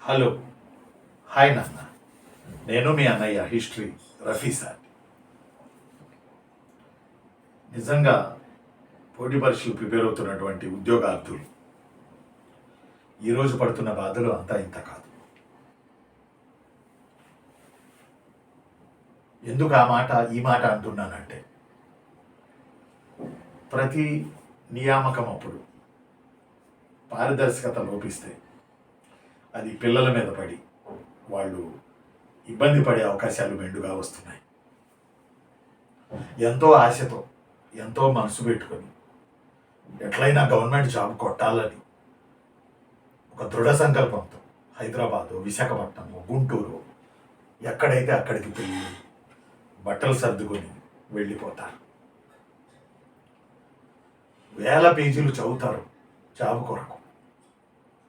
Hello. Hi నాన్న. నేను మీ అన్నయ్య హిస్టరీ రఫీ సార్. నిజంగా పోటీ పరీక్షలు ప్రిపేర్ అవుతున్నటువంటి ఉద్యోగార్థులు ఈరోజు పడుతున్న బాధలు అంతా ఇంత కాదు. ఎందుకు ఈ మాట అంటున్నానంటే, ప్రతి నియామకం అప్పుడు పారదర్శకత లోపిస్తే అది పిల్లల మీద పడి వాళ్ళు ఇబ్బంది పడే అవకాశాలు మెండుగా వస్తున్నాయి. ఎంతో ఆశతో, ఎంతో మనసు పెట్టుకొని ఎట్లయినా గవర్నమెంట్ జాబ్ కొట్టాలని ఒక దృఢ సంకల్పంతో హైదరాబాదు, విశాఖపట్నము, గుంటూరు ఎక్కడైతే అక్కడికి వెళ్ళి బట్టలు సర్దుకొని వెళ్ళిపోతారు. వేల పేజీలు చదువుతారు జాబ్ కొరకు,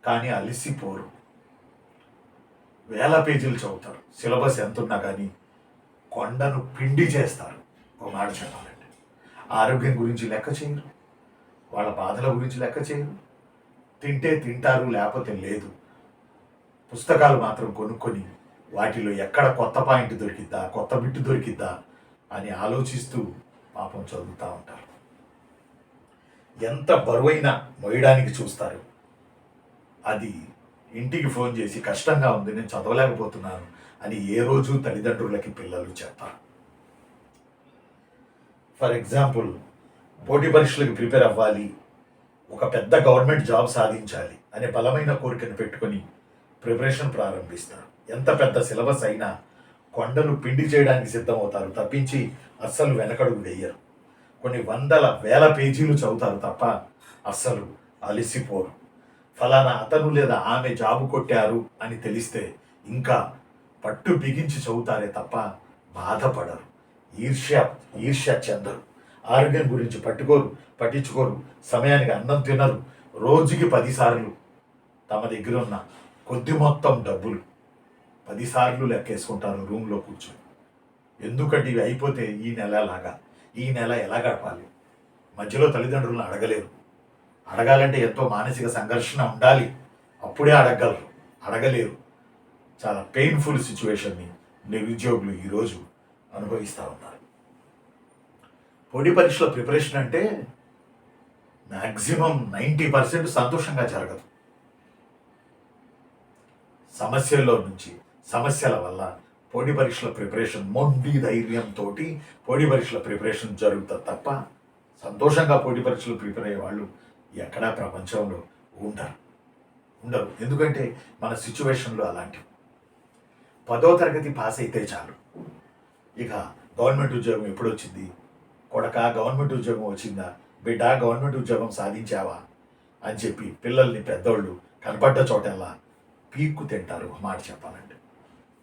కానీ అలిసిపోరు. వేల పేజీలు చదువుతారు, సిలబస్ ఎంత ఉన్నా కానీ కొండను పిండి చేస్తారు. ఒక మాట చెప్పాలంటే ఆరోగ్యం గురించి లెక్క చేయరు, వాళ్ళ బాధల గురించి లెక్క చేయరు. తింటే తింటారు, లేకపోతే లేదు. పుస్తకాలు మాత్రం కొనుక్కొని వాటిలో ఎక్కడ కొత్త పాయింట్ దొరికిద్దా, కొత్త బిట్టు దొరికిద్దా అని ఆలోచిస్తూ పాపం చదువుతూ ఉంటారు. ఎంత బరువైనా మోయడానికి చూస్తారు. అది ఇంటికి ఫోన్ చేసి కష్టంగా ఉంది, నేను చదవలేకపోతున్నాను అని ఏ రోజు తల్లిదండ్రులకి పిల్లలు చెప్పారు. ఫర్ ఎగ్జాంపుల్, పోటీ పరీక్షలకు ప్రిపేర్ అవ్వాలి, ఒక పెద్ద గవర్నమెంట్ జాబ్ సాధించాలి అనే బలమైన కోరికను పెట్టుకొని ప్రిపరేషన్ ప్రారంభిస్తారు. ఎంత పెద్ద సిలబస్ అయినా కొండలు పిండి చేయడానికి సిద్ధమవుతారు తప్పించి అస్సలు వెనకడుగు వేయరు. కొన్ని వందల వేల పేజీలు చదువుతారు తప్ప అస్సలు అలసిపోరు. ఫలానా అతను లేదా ఆమె జాబు కొట్టారు అని తెలిస్తే ఇంకా పట్టు బిగించి చదువుతారే తప్ప బాధపడరు. ఈర్ష్య చెందరు. ఆరోగ్యం గురించి పట్టించుకోరు. సమయానికి అన్నం తినరు. రోజుకి 10 సార్లు తమ దగ్గర ఉన్న కొద్ది మొత్తం డబ్బులు 10 సార్లు లెక్కేసుకుంటారు రూమ్లో కూర్చొని. ఎందుకంటే ఇవి అయిపోతే ఈ నెల ఎలా గడపాలి? మధ్యలో తల్లిదండ్రులను అడగాలంటే ఎంతో మానసిక సంఘర్షణ ఉండాలి, అప్పుడే అడగలేరు. చాలా పెయిన్ఫుల్ సిచ్యువేషన్ని నిరుద్యోగులు ఈరోజు అనుభవిస్తూ ఉన్నారు. పోటీ పరీక్షల ప్రిపరేషన్ అంటే మ్యాక్సిమం 90% సంతోషంగా జరగదు. సమస్యల వల్ల పోటీ పరీక్షల ప్రిపరేషన్ మొండి ధైర్యంతో పోటీ పరీక్షల ప్రిపరేషన్ జరుగుతుంది తప్ప సంతోషంగా పోటీ పరీక్షలు ప్రిపేర్ అయ్యే వాళ్ళు ఎక్కడా ప్రపంచంలో ఉండరు. ఎందుకంటే మన సిచ్యువేషన్లో అలాంటివి. 10వ తరగతి పాస్ అయితే చాలు, ఇక గవర్నమెంట్ ఉద్యోగం ఎప్పుడు వచ్చింది, కొడక గవర్నమెంట్ ఉద్యోగం వచ్చిందా, బిడ్డ గవర్నమెంట్ ఉద్యోగం సాధించావా అని చెప్పి పిల్లల్ని పెద్దోళ్ళు కనపడ్డ చోటల్లా పీక్కు తింటారు. మాట చెప్పాలంటే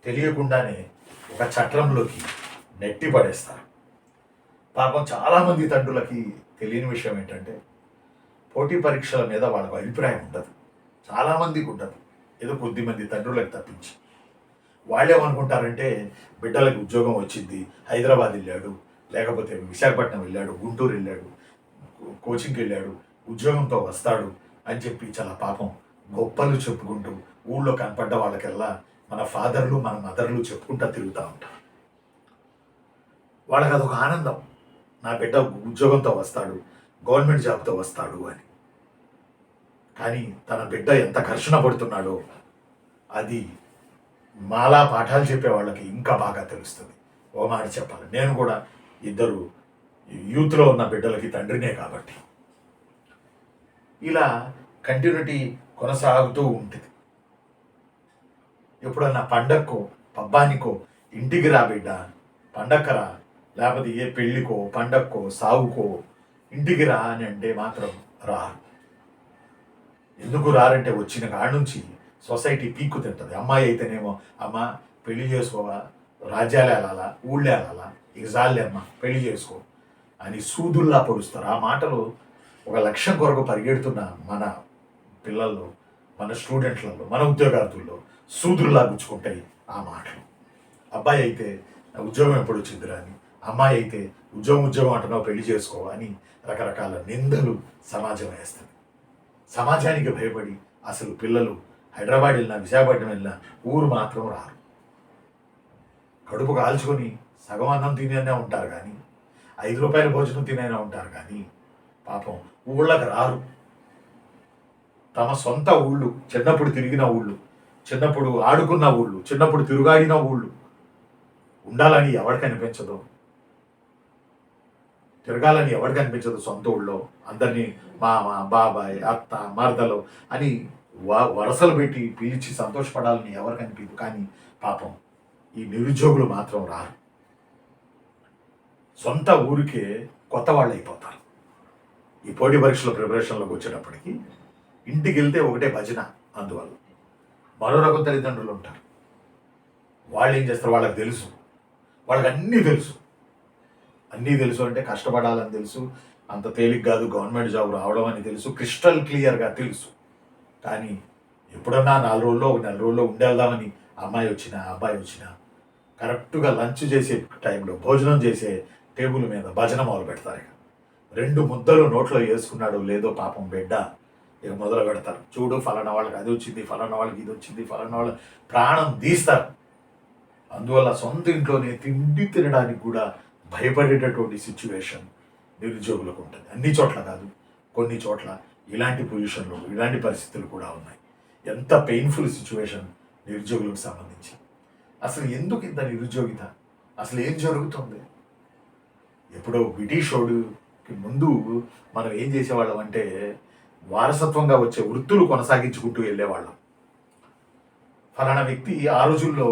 తెలియకుండానే ఒక చట్రంలోకి నెట్టి పడేస్తారు. పాపం చాలామంది తండ్రులకి తెలియని విషయం ఏంటంటే, పోటీ పరీక్షల మీద వాళ్ళకు అభిప్రాయం ఉండదు. చాలామందికి ఉండదు, ఏదో కొద్దిమంది తండ్రులకు తప్పించి. వాళ్ళేమనుకుంటారంటే, బిడ్డలకు ఉద్యోగం వచ్చింది, హైదరాబాద్ వెళ్ళాడు, లేకపోతే విశాఖపట్నం వెళ్ళాడు, గుంటూరు వెళ్ళాడు, కోచింగ్కి వెళ్ళాడు, ఉద్యోగంతో వస్తాడు అని చెప్పి చాలా పాపం గొప్పలు చెప్పుకుంటూ ఊళ్ళో కనపడ్డ వాళ్ళకెల్లా మన ఫాదర్లు, మన మదర్లు చెప్పుకుంటూ తిరుగుతూ ఉంటారు. వాళ్ళకి అదొక ఆనందం, నా బిడ్డ ఉద్యోగంతో వస్తాడు, గవర్నమెంట్ జాబ్తో వస్తాడు అని. కానీ తన బిడ్డ ఎంత ఘర్షణ పడుతున్నాడో అది మాలా పాఠాలు చెప్పే వాళ్ళకి ఇంకా బాగా తెలుస్తుంది. ఓ మాట చెప్పాలి, నేను కూడా 2 యూత్లో ఉన్న బిడ్డలకి తండ్రినే కాబట్టి ఇలా కంటిన్యూటీ కొనసాగుతూ ఉంటుంది. ఎప్పుడన్నా పండక్కో పబ్బానికో ఇంటికి రా బిడ్డ, పండక్కరా, లేకపోతే ఏ పెళ్ళికో పండక్కో సావుకో ఇంటికి రా అని అంటే మాత్రం రారు. ఎందుకు రారంటే వచ్చిన కాడ నుంచి సొసైటీ పీక్కు తింటుంది. అమ్మాయి అయితేనేమో, అమ్మ పెళ్లి చేసుకోవా, రాజ్యాలు వెళ్ళాలా, ఊళ్ళో వెళ్ళాలా, ఇక జాలే అమ్మ పెళ్లి చేసుకో అని సూదుల్లా పొడుస్తారు. ఆ మాటలు ఒక లక్ష్యం కొరకు పరిగెడుతున్న మన పిల్లల్లో, మన స్టూడెంట్లలో, మన ఉద్యోగార్థుల్లో సూదుల్లా గుచ్చుకుంటాయి ఆ మాటలు. అబ్బాయి అయితే ఉద్యోగం ఎప్పుడు వచ్చిందిరా అని, అమ్మాయి అయితే ఉద్యోగం అంటున్నావు పెళ్లి చేసుకో అని రకరకాల నిందలు సమాజం వేస్తుంది. సమాజానికి భయపడి అసలు పిల్లలు హైదరాబాద్ వెళ్ళినా, విశాఖపట్నం వెళ్ళినా ఊరు మాత్రం రారు. కడుపు కాల్చుకొని సగం అన్నం తినేనే ఉంటారు కానీ, 5 రూపాయల భోజనం తినేనే ఉంటారు కానీ పాపం ఊళ్ళకి రారు. తమ సొంత ఊళ్ళు, చిన్నప్పుడు తిరిగిన ఊళ్ళు, చిన్నప్పుడు ఆడుకున్న ఊళ్ళు, చిన్నప్పుడు తిరుగాడిన ఊళ్ళు ఉండాలని ఎవరికి అనిపించదు. తిరగాలని ఎవరికి అనిపించదు. సొంత ఊళ్ళో అందరినీ మామ, బాబాయ్, అత్త, మరదలు అని వరసలు పెట్టి పిలిచి సంతోషపడాలని ఎవరికి అనిపించదు. కానీ పాపం ఈ నిరుద్యోగులు మాత్రం రారు. సొంత ఊరికే కొత్త వాళ్ళు అయిపోతారు. ఈ పోటీ పరీక్షల ప్రిపరేషన్లోకి వచ్చేటప్పటికి ఇంటికి వెళ్తే ఒకటే భజన. అందువల్ల మరో రకం తల్లిదండ్రులు ఉంటారు. వాళ్ళు ఏం చేస్తారు, వాళ్ళకి తెలుసు, వాళ్ళకి అన్నీ తెలుసు. అన్నీ తెలుసు అంటే కష్టపడాలని తెలుసు, అంత తేలిక కాదు గవర్నమెంట్ జాబ్ రావడం అని తెలుసు, క్రిస్టల్ క్లియర్గా తెలుసు. కానీ ఎప్పుడన్నా 4 రోజుల్లో, ఒక నెల రోజుల్లో ఉండేద్దామని అమ్మాయి వచ్చినా, అబ్బాయి వచ్చినా కరెక్ట్గా లంచ్ చేసే టైంలో, భోజనం చేసే టేబుల్ మీద భజన మొదలు పెడతారు. ఇక 2 ముద్దలు నోట్లో వేసుకున్నాడు లేదో పాపం బిడ్డ ఇక మొదలు పెడతారు. చూడు ఫలానా వాళ్ళకి అది వచ్చింది, ఫలానా వాళ్ళకి ఇది వచ్చింది, ఫలానా వాళ్ళ ప్రాణం తీస్తారు. అందువల్ల సొంత ఇంట్లోనే తిండి తినడానికి కూడా భయపడేటటువంటి సిచ్యువేషన్ నిరుద్యోగులకు ఉంటుంది. అన్ని చోట్ల కాదు, కొన్ని చోట్ల ఇలాంటి పొజిషన్లు, ఇలాంటి పరిస్థితులు కూడా ఉన్నాయి. ఎంత పెయిన్ఫుల్ సిచ్యువేషన్ నిరుద్యోగులకు సంబంధించి. అసలు ఎందుకు ఇంత నిరుద్యోగిత, అసలు ఏం జరుగుతుంది? ఎప్పుడో బ్రిటిష్ వాడికి ముందు మనం ఏం చేసేవాళ్ళం అంటే వారసత్వంగా వచ్చే వృత్తులు కొనసాగించుకుంటూ వెళ్ళేవాళ్ళం. ఫలానా వ్యక్తి ఆ రోజుల్లో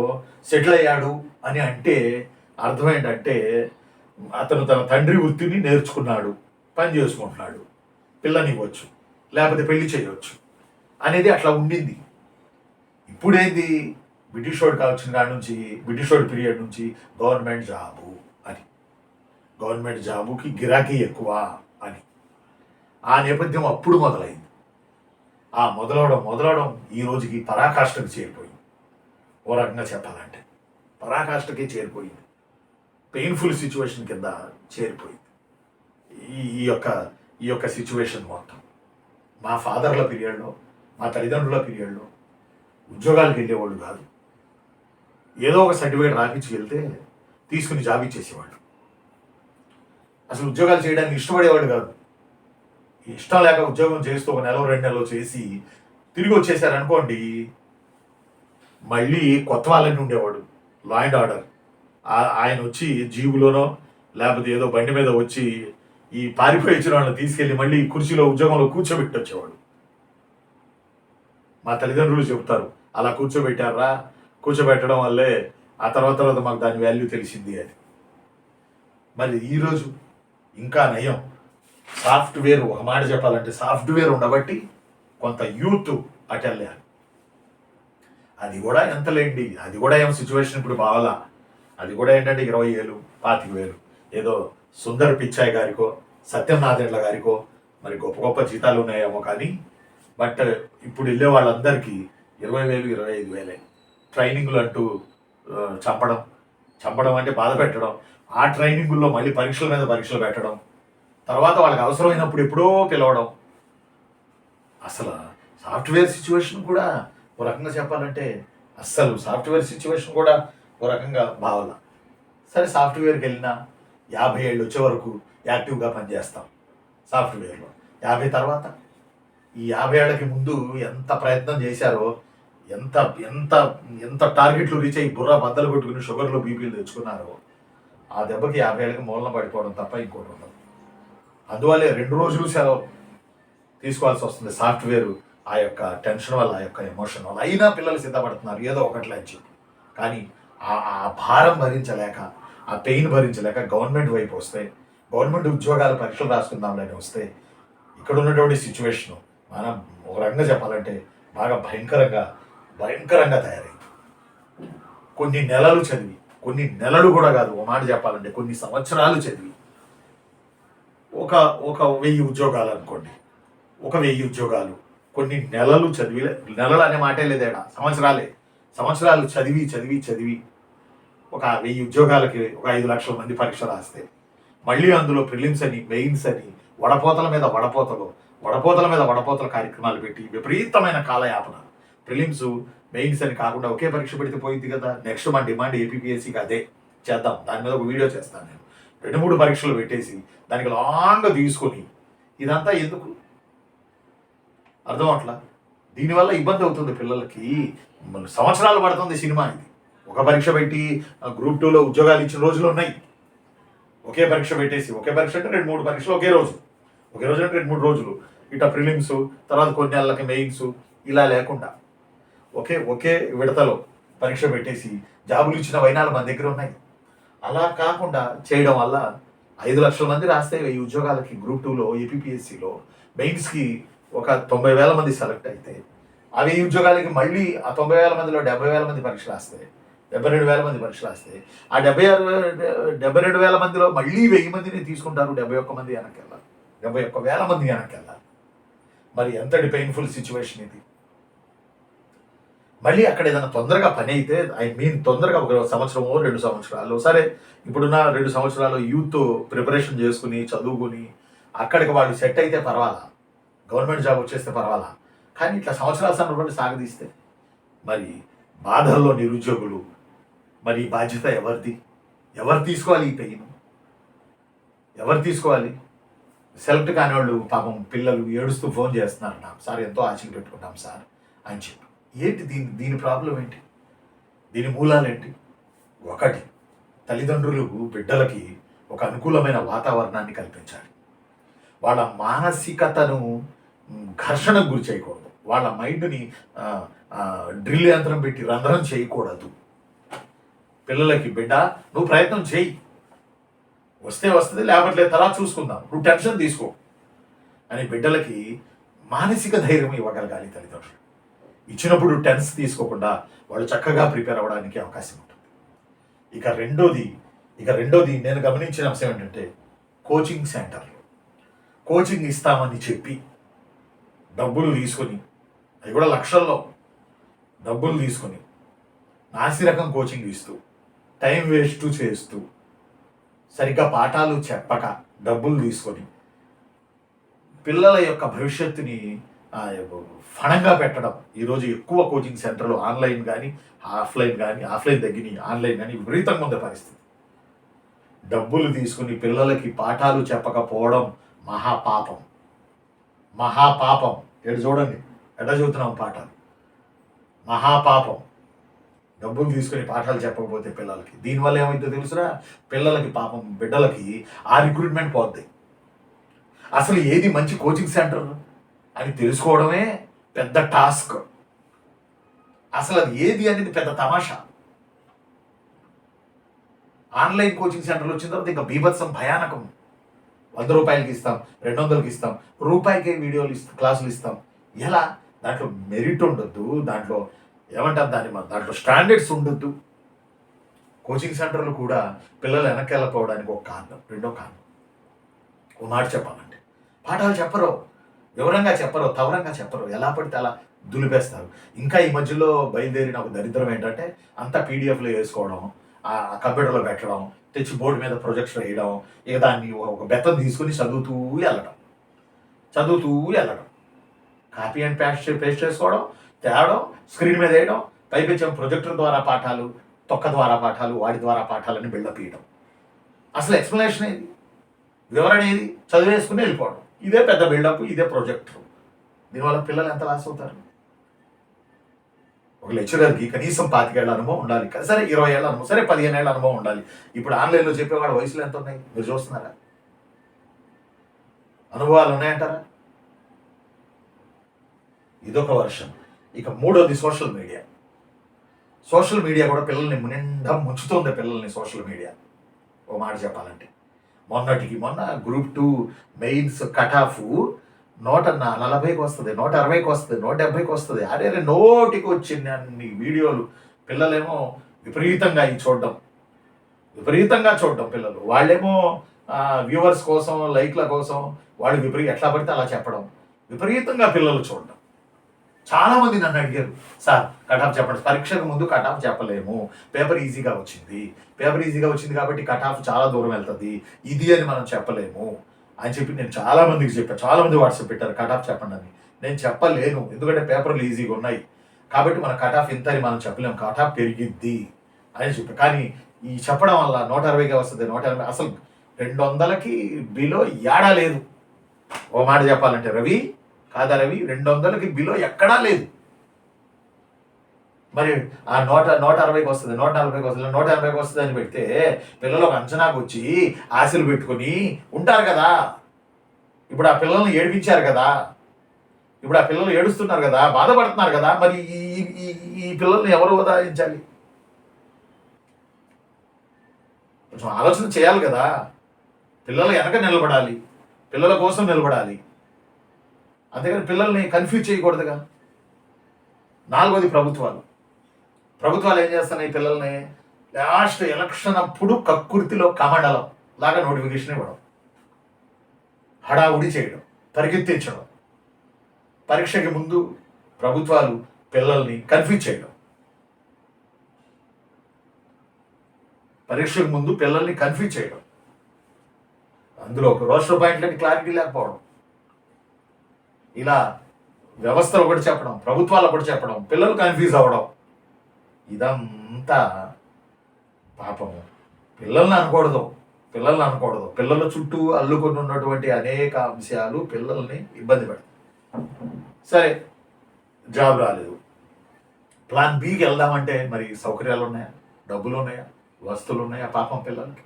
సెటిల్ అయ్యాడు అని అంటే అర్థం ఏంటంటే అతను తన తండ్రి వృత్తిని నేర్చుకున్నాడు, పని చేసుకుంటున్నాడు, పిల్లనివ్వచ్చు, లేకపోతే పెళ్లి చేయవచ్చు అనేది అట్లా ఉండింది. ఇప్పుడేంది, బ్రిటిష్ వాడు కావచ్చిన కాడి నుంచి, బ్రిటిష్ వాడి పీరియడ్ నుంచి గవర్నమెంట్ జాబు అని, గవర్నమెంట్ జాబుకి గిరాకీ ఎక్కువ అని ఆ నేపథ్యం అప్పుడు మొదలైంది. ఆ మొదలవడం ఈ రోజుకి పరాకాష్ఠకు చేరిపోయింది. ఓ రకంగా చెప్పాలంటే పరాకాష్ఠకి చేరిపోయింది. పెయిన్ఫుల్ సిచ్యువేషన్ కింద చేరిపోయింది ఈ యొక్క సిచ్యువేషన్ మొత్తం. మా ఫాదర్ల పీరియడ్లో, మా తల్లిదండ్రుల పీరియడ్లో ఉద్యోగాలకు వెళ్ళేవాళ్ళు కాదు. ఏదో ఒక సర్టిఫికేట్ రాపించి వెళ్తే తీసుకుని జాబ్ ఇచ్చేసేవాళ్ళు. అసలు ఉద్యోగాలు చేయడానికి ఇష్టపడేవాళ్ళు కాదు. ఇష్టం లేక ఉద్యోగం చేస్తూ 1 నెల 2 నెలలు చేసి తిరిగి వచ్చేసారనుకోండి, మళ్ళీ కొత్త వాళ్ళని ఉండేవాడు లా అండ్ ఆర్డర్. ఆయన వచ్చి జీబులోనో లేకపోతే ఏదో బండి మీద వచ్చి ఈ పారిపోయి వచ్చిన వాళ్ళని తీసుకెళ్ళి మళ్ళీ కుర్చీలో ఉద్యోగంలో కూర్చోబెట్టి వచ్చేవాడు. మా తల్లిదండ్రులు చెబుతారు, అలా కూర్చోబెట్టడం వల్లే ఆ తర్వాత మాకు దాని వాల్యూ తెలిసింది అని. మరి ఈరోజు ఇంకా నయం, సాఫ్ట్వేర్, ఒక మాట చెప్పాలంటే సాఫ్ట్వేర్ ఉండబట్టి కొంత యూత్ అటెళ్ళారు. అది కూడా ఎంతలేండి, అది కూడా ఏం సిచ్యువేషన్ ఇప్పుడు బావాలా. అది కూడా ఏంటంటే 20,000 25,000 ఏదో సుందర్ పిచ్చాయ్ గారికో సత్యనాథెండ్ల గారికో మరి గొప్ప గొప్ప జీతాలు ఉన్నాయేమో. కానీ బట్ ఇప్పుడు వెళ్ళే వాళ్ళందరికీ 20,000 25,000 ట్రైనింగ్లు అంటూ చంపడం అంటే బాధ పెట్టడం, ఆ ట్రైనింగుల్లో మళ్ళీ పరీక్షల మీద పరీక్షలు పెట్టడం, తర్వాత వాళ్ళకి అవసరమైనప్పుడు ఎప్పుడో పిలవడం. అసలు సాఫ్ట్వేర్ సిచ్యువేషన్ కూడా ఓ రకంగా చెప్పాలంటే అస్సలు సాఫ్ట్వేర్ సిచ్యువేషన్ కూడా ఓ రకంగా బావాల. సరే, సాఫ్ట్వేర్కి వెళ్ళినా 50 ఏళ్ళు వచ్చే వరకు యాక్టివ్గా పనిచేస్తాం సాఫ్ట్వేర్లో. 50 తర్వాత, ఈ 50 ఏళ్ళకి ముందు ఎంత ప్రయత్నం చేశారో, ఎంత ఎంత ఎంత టార్గెట్లు రీచ్ అయ్యి బుర్ర బద్దలు కొట్టుకుని షుగర్లు బీపీలు తెచ్చుకున్నారో, ఆ దెబ్బకి 50 ఏళ్ళకి మూలన పడిపోవడం తప్ప ఇంకోటి ఉండదు. అందువల్లే 2 రోజులు సెలవు తీసుకోవాల్సి వస్తుంది సాఫ్ట్వేర్. ఆ యొక్క టెన్షన్ వల్ల, ఆ యొక్క ఎమోషన్ వల్ల. అయినా పిల్లలు సిద్ధపడుతున్నారు ఏదో ఒకటి అని చెప్పి. కానీ ఆ భారం భరించలేక, ఆ పెయిన్ భరించలేక గవర్నమెంట్ వైపు వస్తే, గవర్నమెంట్ ఉద్యోగాల పరీక్షలు రాసుకుందాంలని వస్తే ఇక్కడ ఉన్నటువంటి సిచ్యువేషను మనం ఒక రకంగా చెప్పాలంటే బాగా భయంకరంగా తయారైంది. కొన్ని నెలలు చదివి, కొన్ని నెలలు కూడా కాదు, ఒక మాట చెప్పాలంటే కొన్ని సంవత్సరాలు చదివి ఒక 1000 ఉద్యోగాలు అనుకోండి, 1000 ఉద్యోగాలు కొన్ని నెలలు చదివి, నెలలు అనే మాటే లేదేడా, సంవత్సరాలు చదివి ఒక 1000 ఉద్యోగాలకి ఒక 5 లక్షల మంది పరీక్ష రాస్తే మళ్ళీ అందులో ప్రిలిమ్స్ అని, మెయిన్స్ అని, వడపోతల మీద వడపోతలు కార్యక్రమాలు పెట్టి విపరీతమైన కాలయాపన, ప్రిలిమ్స్ మెయిన్స్ అని కాకుండా ఒకే పరీక్ష పెడితే పోయింది కదా. నెక్స్ట్ మన డిమాండ్ ఏపీపీఎస్సీకి అదే చేద్దాం, దాని మీద ఒక వీడియో చేస్తాను నేను. 2-3 పరీక్షలు పెట్టేసి దానికి లాంగ్ తీసుకొని ఇదంతా ఎందుకు అర్థం అట్లా. దీనివల్ల ఇబ్బంది అవుతుంది పిల్లలకి. సంవత్సరాలు పడుతుంది సినిమా ఇది. ఒక పరీక్ష పెట్టి గ్రూప్ 2లో ఉద్యోగాలు ఇచ్చిన రోజులు ఉన్నాయి. ఒకే పరీక్ష పెట్టేసి, ఒకే పరీక్ష అంటే 2-3 పరీక్షలు ఒకే రోజు అంటే 2-3 రోజులు, ఇట్లా ప్రిలిమ్స్ తర్వాత కొన్ని నెలలకి మెయిన్స్, ఇలా లేకుండా ఒకే విడతలో పరీక్ష పెట్టేసి జాబులు ఇచ్చిన వైనాలు మన దగ్గర ఉన్నాయి. అలా కాకుండా చేయడం వల్ల 5 లక్షల మంది రాస్తే 1000 ఉద్యోగాలకి గ్రూప్ 2లో ఏపీపీఎస్సీలో మెయిన్స్కి ఒక 90,000 మంది సెలెక్ట్ అయితే ఆ 1000 ఉద్యోగాలకి మళ్ళీ ఆ 90,000 మందిలో 70,000 మంది పరీక్ష రాస్తే 72,000 మంది పరీక్ష రాస్తే ఆ 72,000 మందిలో మళ్ళీ 1000 మందిని తీసుకుంటారు. 71 మంది వెనక్కి వెళ్ళాలి, 71,000 మంది వెనక్కి వెళ్ళాలి. మరి ఎంతటి పెయిన్ఫుల్ సిచ్యువేషన్ ఇది. మళ్ళీ అక్కడ ఏదైనా తొందరగా పని అయితే, తొందరగా ఒక సంవత్సరమో 2 సంవత్సరాలు, సరే ఇప్పుడున్న 2 సంవత్సరాలు యూత్ ప్రిపరేషన్ చేసుకుని చదువుకుని అక్కడికి వాళ్ళు సెట్ అయితే పర్వాలా, గవర్నమెంట్ జాబ్ వచ్చేస్తే పర్వాలా. కానీ ఇట్లా సంవత్సరాల సందర్భంలో సాగదీస్తే మరి బాధల్లో నిరుద్యోగులు, మరి బాధ్యత ఎవరిది? ఎవరు తీసుకోవాలి ఈ పెయిన్? ఎవరు తీసుకోవాలి? సెలెక్ట్ కాని వాళ్ళు పాపం పిల్లలు ఏడుస్తూ ఫోన్ చేస్తున్నారు నాకు, సార్ ఎంతో ఆశలు పెట్టుకున్నాం సార్ అని చెప్పి. ఏంటి దీని ప్రాబ్లం ఏంటి? దీని మూలాలు ఏంటి? ఒకటి, తల్లిదండ్రులు బిడ్డలకి ఒక అనుకూలమైన వాతావరణాన్ని కల్పించాలి. వాళ్ళ మానసికతను ఘర్షణకు గురి చేయకూడదు. వాళ్ళ మైండ్ని డ్రిల్ యంత్రం పెట్టి రంధ్రం చేయకూడదు. పిల్లలకి బిడ్డ నువ్వు ప్రయత్నం చేయి, వస్తే వస్తుంది, లేకపోతే తర్వాత చూసుకుందాం, నువ్వు టెన్షన్ తీసుకో అని బిడ్డలకి మానసిక ధైర్యం ఇవ్వగలగాలి తల్లిదండ్రులు. ఇచ్చినప్పుడు టెన్స్ తీసుకోకుండా వాళ్ళు చక్కగా ప్రిపేర్ అవ్వడానికి అవకాశం ఉంటుంది. ఇక రెండోది నేను గమనించిన అంశం ఏంటంటే, కోచింగ్ సెంటర్లు కోచింగ్ ఇస్తామని చెప్పి డబ్బులు తీసుకొని, అవి కూడా లక్షల్లో డబ్బులు తీసుకొని నాసిరకం కోచింగ్ ఇస్తూ టైం వేస్ట్ చేస్తూ సరిగ్గా పాఠాలు చెప్పక డబ్బులు తీసుకొని పిల్లల యొక్క భవిష్యత్తుని ఫణంగా పెట్టడం. ఈరోజు ఎక్కువ కోచింగ్ సెంటర్లు ఆన్లైన్ కానీ ఆఫ్లైన్ తగ్గినాయి, ఆన్లైన్ కానీ విపరీతంగా ఉంది పరిస్థితి. డబ్బులు తీసుకుని పిల్లలకి పాఠాలు చెప్పకపోవడం మహాపాపం. ఎటు చూడండి ఎట్లా చదువుతున్నాం పాఠాలు, మహాపాపం. డబ్బులు తీసుకుని పాఠాలు చెప్పకపోతే పిల్లలకి దీనివల్ల ఏమైందో తెలుసురా? పిల్లలకి పాపం బిడ్డలకి ఆ రిక్రూట్మెంట్ పోద్ది. అసలు ఏది మంచి కోచింగ్ సెంటర్ అని తెలుసుకోవడమే పెద్ద టాస్క్. అసలు అది ఏది అనేది పెద్ద తమాషా. ఆన్లైన్ కోచింగ్ సెంటర్లు వచ్చిన తర్వాత ఇంకా బీభత్సం, భయానకం. 100 రూపాయలకి ఇస్తాం, 200కి ఇస్తాం, రూపాయికే వీడియోలు క్లాసులు ఇస్తాం. ఎలా? దాంట్లో మెరిట్ ఉండొద్దు, దాంట్లో ఏమంటారు దాంట్లో స్టాండర్డ్స్ ఉండొద్దు. కోచింగ్ సెంటర్లు కూడా పిల్లలు వెనక్కి వెళ్ళకపోవడానికి ఒక కారణం. రెండో కారణం, ఓ మాట చెప్పాలంటే పాఠాలు చెప్పరు, వివరంగా చెప్పరు, తవరంగా చెప్పరు, ఎలా పడితే అలా దులిపేస్తారు. ఇంకా ఈ మధ్యలో బయలుదేరిన ఒక దరిద్రం ఏంటంటే అంతా పీడిఎఫ్లో వేసుకోవడం, ఆ కంప్యూటర్లో పెట్టడం, తెచ్చి బోర్డు మీద ప్రొజెక్టర్ వేయడం, ఇక దాన్ని ఒక బెత్తం తీసుకుని చదువుతూ వెళ్ళడం, కాపీ అండ్ పేస్ట్ చేసుకోవడం, తేవడం, స్క్రీన్ మీద వేయడం, పైపెచ్చాం ప్రొజెక్టర్ ద్వారా పాఠాలు, తొక్క ద్వారా పాఠాలు, వాటి ద్వారా పాఠాలని బిల్డప్ చేయడం. అసలు ఎక్స్ప్లెనేషన్ ఏది? వివరణ ఏది? చదివేసుకుని వెళ్ళిపోవడం. ఇదే పెద్ద బిల్డప్, ఇదే ప్రొజెక్టర్. దీనివల్ల పిల్లలు ఎంత లాస్ అవుతారు? ఒక లెక్చరర్కి కనీసం 25 ఏళ్ల అనుభవం ఉండాలి, సరే 20 ఏళ్ళ అనుభవం, సరే 15 ఏళ్ళ అనుభవం ఉండాలి. ఇప్పుడు ఆన్లైన్లో చెప్పేవాడు వయసులో ఎంత ఉన్నాయి మీరు చూస్తున్నారా? అనుభవాలు ఉన్నాయంటారా? ఇదొక వర్షన్. ఇక మూడోది సోషల్ మీడియా కూడా పిల్లల్ని నిండా ముంచుతోంది. సోషల్ మీడియా ఓ మాట చెప్పాలంటే మొన్న గ్రూప్ 2 మెయిన్స్ కట్ ఆఫ్ 140కి వస్తుంది, 160కి వస్తుంది, 170కి వస్తుంది. అరే నోటికి వచ్చిన అన్ని వీడియోలు. పిల్లలేమో విపరీతంగా చూడడం పిల్లలు. వాళ్ళేమో వ్యూవర్స్ కోసం, లైక్ల కోసం వాళ్ళు ఎట్లా పడితే అలా చెప్పడం, విపరీతంగా పిల్లలు చూడడం. చాలామంది నన్ను అడిగారు, సార్ కట్ ఆఫ్ చెప్పండి. పరీక్షకు ముందు కట్ ఆఫ్ చెప్పలేము, పేపర్ ఈజీగా వచ్చింది కాబట్టి కట్ ఆఫ్ చాలా దూరం వెళ్తుంది, ఇది అని మనం చెప్పలేము అని చెప్పి నేను చాలామందికి చెప్పాను. చాలామంది వాట్సాప్ పెట్టారు కట్ ఆఫ్ చెప్పండి అని. నేను చెప్పలేను, ఎందుకంటే పేపర్లు ఈజీగా ఉన్నాయి. కాబట్టి మన కట్ ఆఫ్ ఇంత అని మనం చెప్పలేము, కట్ ఆఫ్ పెరిగిద్ది అని చెప్పి. కానీ ఈ చెప్పడం వల్ల 160కే వస్తుంది, 180 అసలు 200కి బిలో ఏడా లేదు. ఓ మాట చెప్పాలంటే రవి, కాదా రవి, 200కి బిలో ఎక్కడా లేదు. మరి ఆ 160కి వస్తుంది, 140కి వస్తుంది, 180కి వస్తుంది అని పెడితే పిల్లలు ఒక అంచనాకు వచ్చి ఆశలు పెట్టుకొని ఉంటారు కదా. ఇప్పుడు ఆ పిల్లల్ని ఏడిపించారు కదా, ఇప్పుడు ఆ పిల్లలు ఏడుస్తున్నారు కదా, బాధపడుతున్నారు కదా. మరి ఈ పిల్లల్ని ఎవరు ఉదాహరించాలి? కొంచెం ఆలోచన చేయాలి కదా. పిల్లలు వెనక నిలబడాలి, పిల్లల కోసం నిలబడాలి, అంతేగాని పిల్లల్ని కన్ఫ్యూజ్ చేయకూడదుగా. 4వది ప్రభుత్వాలు ఏం చేస్తున్నాయి? పిల్లల్ని లాస్ట్ ఎలక్షన్ అప్పుడు కక్కుర్తిలో కమండలం లాగా నోటిఫికేషన్ ఇవ్వడం, హడావుడి చేయడం, పరిగెత్తించడం. పరీక్షకి ముందు ప్రభుత్వాలు పిల్లల్ని కన్ఫ్యూజ్ చేయడం, పరీక్షకు ముందు పిల్లల్ని కన్ఫ్యూజ్ చేయడం, అందులో ఒక రోస్టర్ పాయింట్లకి క్లారిటీ లేకపోవడం, ఇలా వ్యవస్థలు ఒకటి చెప్పడం, ప్రభుత్వాలు ఒకటి చెప్పడం, పిల్లలు కన్ఫ్యూజ్ అవ్వడం, ఇదంతా పాపము. పిల్లల్ని అనకూడదు, పిల్లల చుట్టూ అల్లుకొని ఉన్నటువంటి అనేక అంశాలు పిల్లల్ని ఇబ్బంది పెడతాయి. సరే, జాబ్ రాలేదు, ప్లాన్ బికి వెళ్దామంటే మరి సౌకర్యాలు ఉన్నాయా, డబ్బులు ఉన్నాయా, వస్తువులు ఉన్నాయా పాపం పిల్లలకి?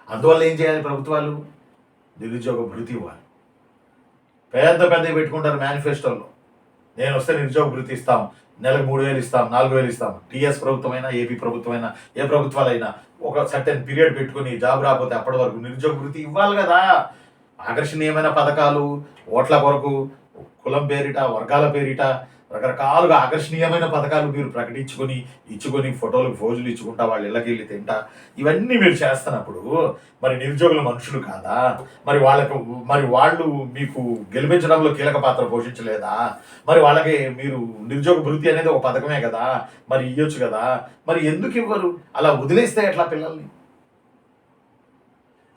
అందువల్ల ఏం చేయాలి? ప్రభుత్వాలు నిరుద్యోగ భృతి ఇవ్వాలి. పెద్దవి పెట్టుకుంటారు మేనిఫెస్టోలో, నేను వస్తే నిరుద్యోగ భృతి ఇస్తాం, నెలకు 3000 ఇస్తాం, 4000 ఇస్తాం. టీఎస్ ప్రభుత్వమైనా, ఏపీ ప్రభుత్వమైనా, ఏ ప్రభుత్వాలైనా ఒక సర్టెన్ పీరియడ్ పెట్టుకుని జాబ్ రాకపోతే అప్పటి వరకు నిరుద్యోగ భృతి ఇవ్వాలి కదా. ఆకర్షణీయమైన పథకాలు, ఓట్ల కొరకు, కులం పేరిట, వర్గాల పేరిట రకరకాలుగా ఆకర్షణీయమైన పథకాలు మీరు ప్రకటించుకొని ఇచ్చుకొని ఫోటోలకు ఫోజులు ఇచ్చుకుంటా వాళ్ళ ఇళ్ళకి వెళ్ళి తింటా, ఇవన్నీ మీరు చేస్తున్నప్పుడు మరి నిరుద్యోగుల మనుషులు కాదా? మరి వాళ్ళు మీకు గెలిపించడంలో కీలక పాత్ర పోషించలేదా? మరి వాళ్ళకి మీరు నిరుద్యోగ భృతి అనేది ఒక పథకమే కదా, మరి ఇవ్వచ్చు కదా. మరి ఎందుకు ఇవ్వరు? అలా వదిలేస్తే ఎట్లా పిల్లల్ని?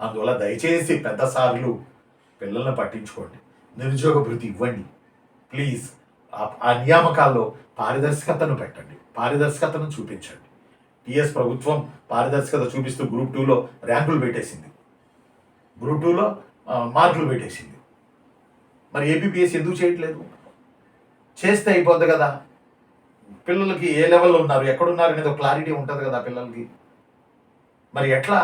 అందువల్ల దయచేసి పెద్ద సార్లు పిల్లల్ని పట్టించుకోండి, నిరుద్యోగ భృతి ఇవ్వండి ప్లీజ్. ఆ నియామకాల్లో పారదర్శకతను పెట్టండి, పారదర్శకతను చూపించండి. టీఎస్ ప్రభుత్వం పారదర్శకత చూపిస్తూ గ్రూప్ 2లో ర్యాంకులు పెట్టేసింది, గ్రూప్ 2లో మార్కులు పెట్టేసింది. మరి ఏపీపీఎస్ ఎందుకు చేయట్లేదు? చేస్తే అయిపోద్ది కదా. పిల్లలకి ఏ లెవెల్లో ఉన్నారు, ఎక్కడున్నారు అనేది ఒక క్లారిటీ ఉంటుంది కదా పిల్లలకి. మరి ఎట్లా?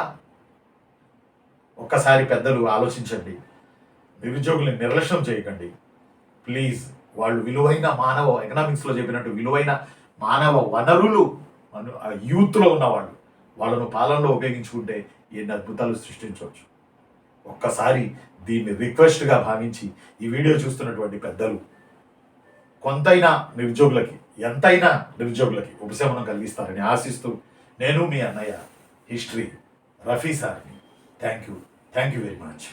ఒక్కసారి పెద్దలు ఆలోచించండి, నిరుద్యోగుల్ని నిర్లక్ష్యం చేయకండి ప్లీజ్. వాళ్ళు విలువైన మానవ, ఎకనామిక్స్లో చెప్పినట్టు విలువైన మానవ వనరులు యూత్లో ఉన్నవాళ్ళు, వాళ్ళను పాలనలో ఉపయోగించుకుంటే ఎన్ని అద్భుతాలు సృష్టించవచ్చు. ఒక్కసారి దీన్ని రిక్వెస్ట్గా భావించి ఈ వీడియో చూస్తున్నటువంటి పెద్దలు కొంతైనా నిరుద్యోగులకి, ఎంతైనా నిరుద్యోగులకి ఉపశమనం కలిగిస్తారని ఆశిస్తూ నేను మీ అన్నయ్య హిస్టరీ రఫీ సార్ని థ్యాంక్ యూ వెరీ మచ్.